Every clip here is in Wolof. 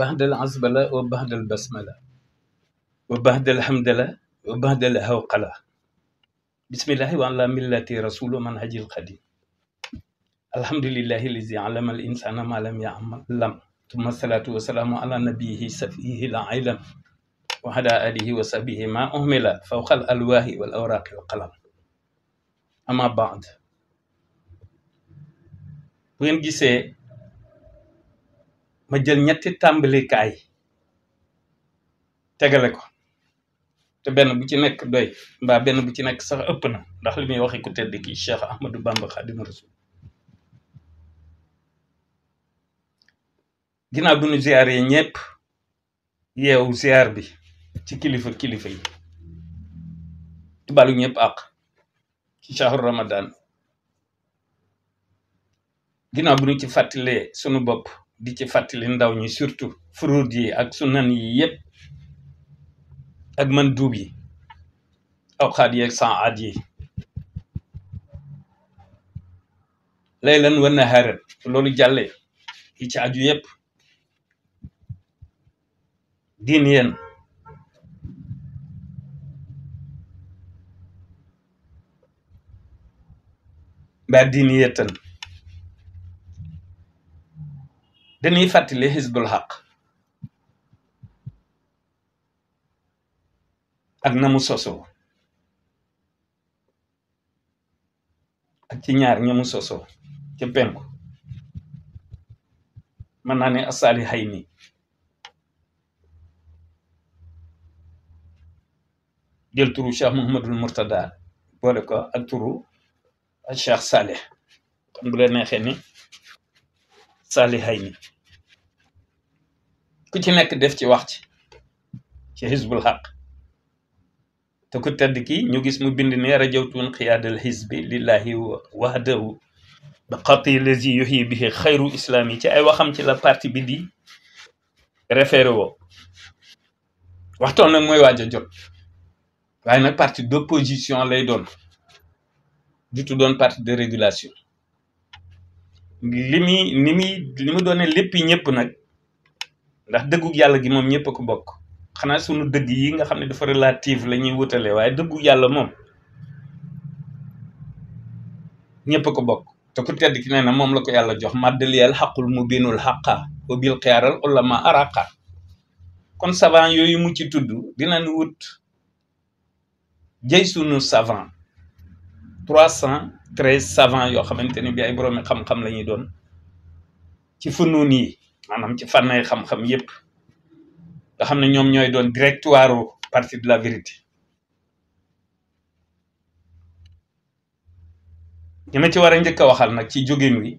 بعد العزبلة وبعد البسملة وبعد الحمدلة وبعد الهوقلة بسم الله وعلى ملة رسول منهج القديم الحمد لله الذي علم الإنسان ما لم يعلم ثم الصلاة والسلام على نبيه سفيه العلم وعلى آله وصحبه ما أهمل فوق الألواح والأوراق والقلم أما بعد bu ngeen gisee ma jël ñetti tàmbalikaay tegale ko te benn bu ci nekk doy mbaa benn bu ci nekk sax ëpp na ndax li muy waxi ku tedd ki Cheikh Ahmadou Bamba Khadimu Rasul ginnaaw bu ñu ziaree ñëpp yeewu ziar bi ci kilifa yi tubalu ñëpp àq ci shahru Ramadan ginnaaw bu ñu ci fàttalee sunu bopp di ci fàttali ndaw ñi surtout furuud yi ak sunan yi yëpp ak man duub yi awxaat yi ak saat yi laylan wa naharan loolu jàllee yi ci aju yëpp diin yéen mbaa diin yettan dañuy fàttali Hizbul Haq ak na mu sosoo ak ci ñaar ña mu sosoo ca penku mën naa ne as-Salihayni jël turu Cheikh Mouhamadul Mourtada boole ko ak turu Cheikh Salih kon bu la neexee ni Salihayni ku ci nekk def ci wax ci Hizbul Haq te ku tedd ki ñu gis mu bind ne rajawtun xiyaadal hizbi lillahi wahdahu ba xati lazi yuhyi bihi xayru islaam yi ci ay waxam ci la parti bi di référé woo waxtoon nag mooy waaj a jot waaye nag parti d'opposition lay doon dutu doon parti de régulation li mu doone léppi ñëpp nag ndax dëggug yàlla gi moom ñëpp a ko bokk xanaa sunu dëgg yi nga xam ne dafa relative la ñuy wutale waaye dëggug yàlla moom ñëpp a ko bokk te ku tedd ki nee na moom la ko yàlla jox maddaliyal xaqul mu binul xaqa wa bil xiyaaral ulama araqa kon savant yooyu mu ci tudd dinañ wut jëy sunu savant 313 savant yoo xamante ni bi ay boroomi xam-xam la ñuy doon ci funuun yi maanaam ci fànnay xam-xam yépp nga xam ne ñoom ñooy doon directoire parti de la vérité ñi ma ci war a njëkk a waxal nag ci jógeen wi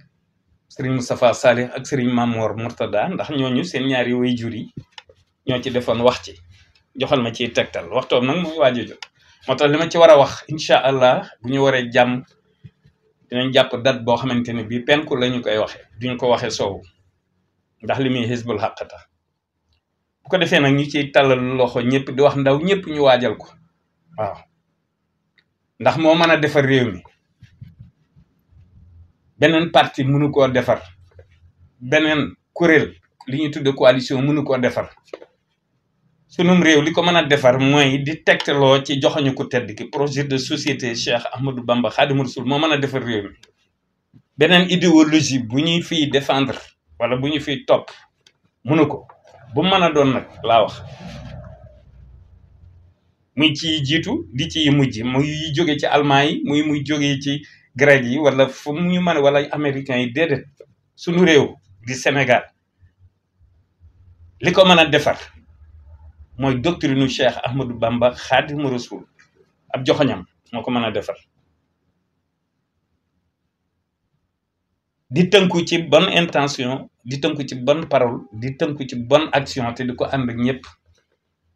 Serigne Moustapha Salih ak Serigne Mamour Mourtada ndax ñooñu seen ñaari way jur yi ñoo ci defoon wax ci joxal ma ciy tegtal waxtoom nag mooy waaj a jot moo tax li ma ci war a wax incha allah bu ñu waree jàmm dinañ jàpp date boo xamante ne bii penku la ñu koy waxee duñu ko waxee soowu ndax li muy Hizbul Haq tax bu ko defee nag ñu ciy tàllal loxo ñëpp di wax ndaw ñëpp ñu waajal ko waaw ndax moo mën a defar réew mi beneen parti mënu koo defar beneen kuréel li ñuy tudde coalition mënu koo defar sunum réew li ko mën a defar mooy di tegtaloo ci joxoñu ku tedd ki projet de société Cheikh Ahmadou Bamba Khadimu Rasul moo mën a defar réew mi beneen idéologie bu ñuy fiy défendre wala bu ñu fiy topp mënu ko bu mën a doon nag laa wax muy ci jiitu di ci mujj muy jóge ci allemand yi muy jóge ci grec yi wala fu mu ñu mën wala américains yi déedéet sunu réew di Sénégal li ko mën a defar mooy doctrine Cheikh Ahmadou Bamba Khadimu Rasul ab joxoñam moo ko mën a defar di tënku ci bonne intention di tënku ci bonne parole di tënku ci bonne action te di ko ànd ak ñëpp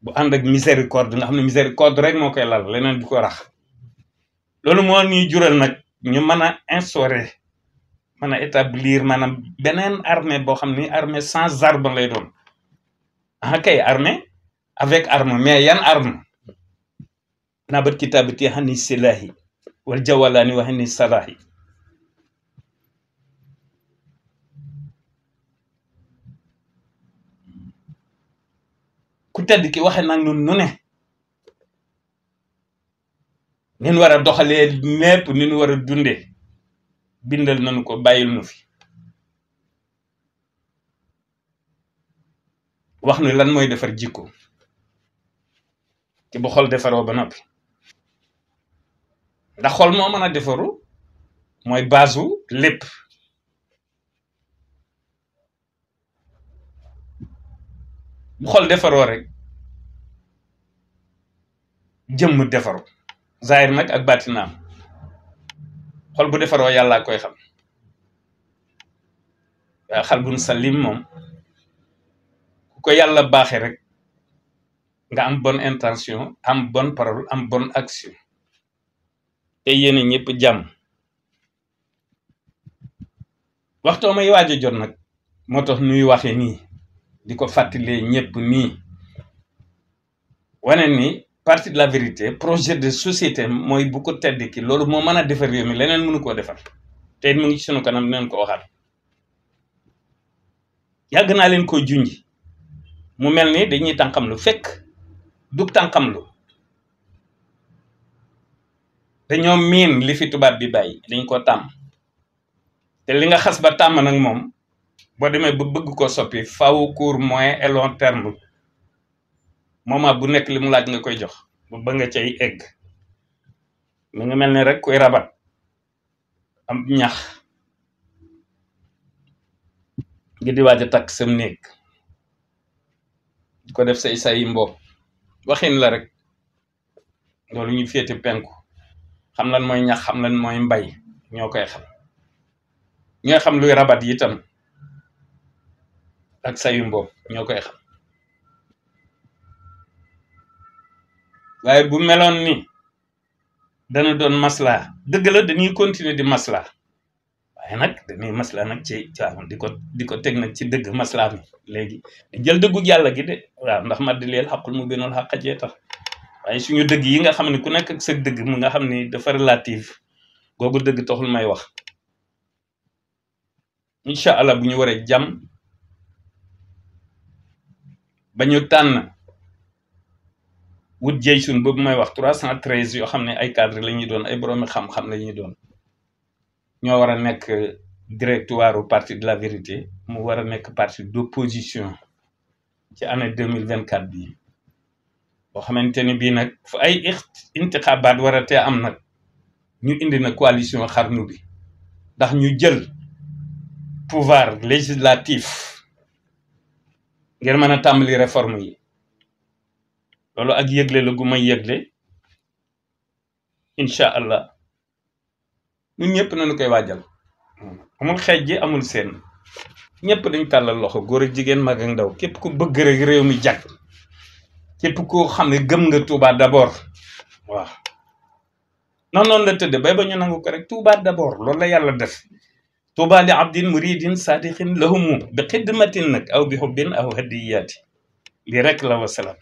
bu ànd ak miséricorde nga xam ne miséricorde rek moo koy lal leneen du ko rax loolu moo ñuy jural nag ñu mën a instaurer mën a établir maanaam beneen armée boo xam ni armée sans arme lay doon ah kay armée avec arme mais yan arme nabat kitabati hani silahi wal jawalani wa hani salahi ku tedd ki waxe nag nun nu ne nin war a doxalee lépp ni nu war a dunde bindal nañu ko bàyyil nu fi wax nu lan mooy defar jikko ci bu xol defaroo ba noppi ndax xol moo mën a defaru mooy baasu lépp bu xol defaroo rek jëmm defaru zahir nag ak baatinaam xol bu defaroo yàlla koy xam waaye xalbun salim moom ku ko yàlla baaxe rek nga am bonne intention am bonne parole am bonne action te yéene ñëpp jàmm waxtoo may waaj a jot nag moo tax nuy waxe nii di ko fàttalee ñëpp nii wane ni parti de la vérité projet de société mooy bu ko tedd ki loolu moo mën a defar réew mi leneen mënu koo defar te mu ngi ci sunu kanam neen ko waxaat yàgg naa leen koy junj mu mel ni dañuy tànqam lu fekk du tànqam lu dañoo miin li fi tubaab bi bàyyi dañ ko tàmm te li nga xas ba tàmm nag moom boo demee ba bëgg ko soppi faaw court moyen et long terme moment bu nekk li mu laaj nga koy jox ba nga cay egg mi nga mel ni rek kuy rabat am ñax nga di waaj a takk sam néeg di ko def say mbo waxin la rek loolu ñu féete penku xam lan mooy ñax xam lan mooy mbay ñoo koy xam ñooy xam luy rabat yi itam ak sayu mbo ñoo koy xam waaye bu meloon ni dana doon masla dëgg la dañuy continuer di masla waaye nag dañuy masla nag ci waaw di ko teg nag ci dëgg masla mi léegi di jël dëggu yàlla gi de waaw ndax ma di leel xaqul mu benul xaq jee tax waaye suñu dëgg yi nga xam ne ku nekk ak sa dëgg mu nga xam ni dafa relative googu dëgg taxul may wax incha allah bu ñu waree jàmm ba ñu tànn wut jëy suñ boobu may wax 313 yoo xam ne ay cadre la ñuy doon ay boroomi xam-xam la ñuy doon ñoo war a nekk directoire au parti de la vérité mu war a nekk parti d'opposition ci année 2024 bii boo xamante ni bii nag fu ay intixabaat war a tee am nag ñu indi na coalition xarnu bi ndax ñu jël pouvoir législatif ngir mën a tàmbali réforme yi loolu ak yëgle la gu may yëgle incha allah ñun ñëpp nañu koy waajal amul xeej ji amul seen ñëpp dañ tàllal loxo góor ak jigéen mag ak ndaw képp ku bëgg rek réew mi jag képp koo xam ne gëm nga Touba d'abord waaw noonu la tëdd bay ba ñu nangu ko rek Touba d'abord loolu la yàlla def Touba li abdin muridin sadiqin lahumu bi xidmatin nag aw bi xubbin aw hadiyaati lii rek la wasalaam